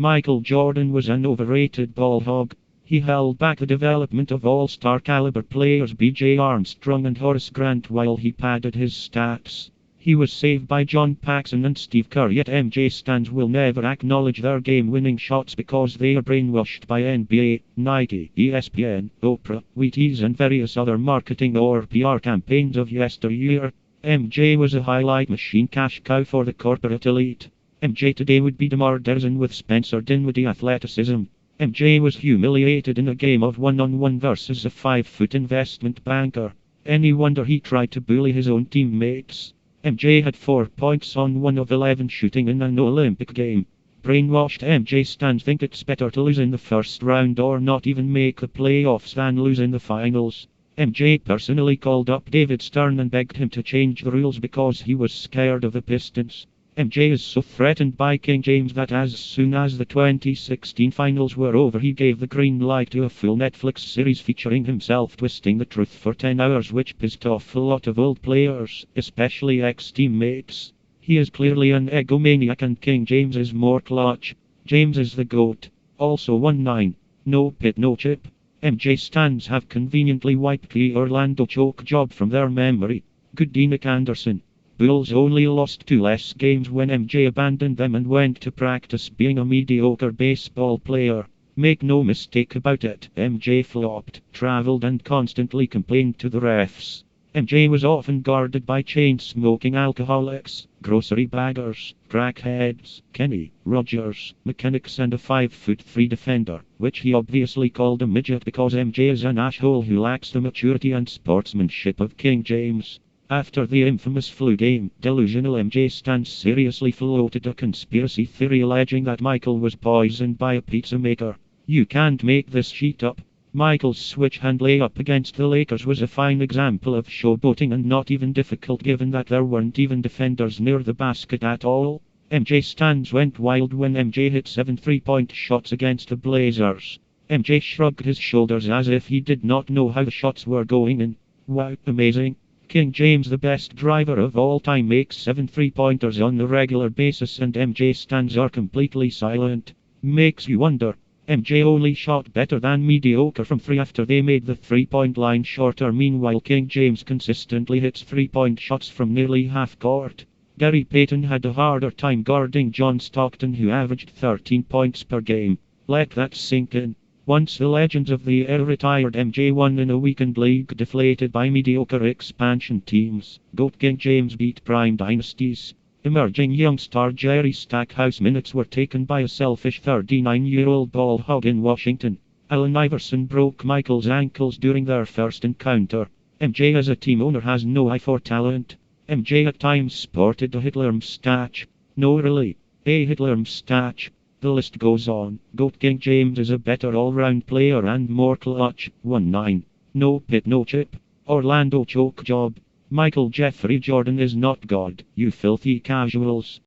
Michael Jordan was an overrated ball hog. He held back the development of all-star caliber players B.J. Armstrong and Horace Grant while he padded his stats. He was saved by John Paxson and Steve Kerr, yet MJ stans will never acknowledge their game-winning shots because they are brainwashed by NBA, Nike, ESPN, Oprah, Wheaties and various other marketing or PR campaigns of yesteryear. MJ was a highlight machine cash cow for the corporate elite. MJ today would be DeMar DeRozan with Spencer Dinwiddie athleticism. MJ was humiliated in a game of one-on-one versus a 5-foot investment banker. Any wonder he tried to bully his own teammates? MJ had 4 points on 1 of 11 shooting in an Olympic game. Brainwashed MJ stans think it's better to lose in the first round or not even make the playoffs than lose in the finals. MJ personally called up David Stern and begged him to change the rules because he was scared of the Pistons. MJ is so threatened by King James that as soon as the 2016 finals were over he gave the green light to a full Netflix series featuring himself twisting the truth for 10 hours, which pissed off a lot of old players, especially ex-teammates. He is clearly an egomaniac and King James is more clutch. James is the GOAT. Also 1-9. No pit no chip. MJ stans have conveniently wiped the Orlando choke job from their memory. Good D. Nick Anderson. Bulls only lost 2 less games when MJ abandoned them and went to practice being a mediocre baseball player. Make no mistake about it, MJ flopped, traveled and constantly complained to the refs. MJ was often guarded by chain-smoking alcoholics, grocery baggers, crackheads, Kenny Rogers, mechanics and a 5'3" defender, which he obviously called a midget because MJ is an asshole who lacks the maturity and sportsmanship of King James. After the infamous flu game, delusional MJ stans seriously floated a conspiracy theory alleging that Michael was poisoned by a pizza maker. You can't make this shit up. Michael's switch-hand layup against the Lakers was a fine example of showboating and not even difficult given that there weren't even defenders near the basket at all. MJ stans went wild when MJ hit 7 3-point shots against the Blazers. MJ shrugged his shoulders as if he did not know how the shots were going in. Wow, amazing. King James, the best driver of all time, makes 7 3-pointers on a regular basis and MJ stans are completely silent. Makes you wonder. MJ only shot better than mediocre from 3 after they made the 3-point line shorter. Meanwhile, King James consistently hits 3-point shots from nearly half court. Gary Payton had a harder time guarding John Stockton, who averaged 13 points per game. Let that sink in. Once the legends of the era retired, MJ won in a weakened league deflated by mediocre expansion teams. GOAT King James beat prime dynasties. Emerging young star Jerry Stackhouse minutes were taken by a selfish 39-year-old ball hog in Washington. Allen Iverson broke Michael's ankles during their first encounter. MJ as a team owner has no eye for talent. MJ at times sported a Hitler moustache. No really. A Hitler moustache. The list goes on. GOAT King James is a better all-round player and more clutch. 1-9. No pit no chip. Orlando choke job. Michael Jeffrey Jordan is not God, you filthy casuals.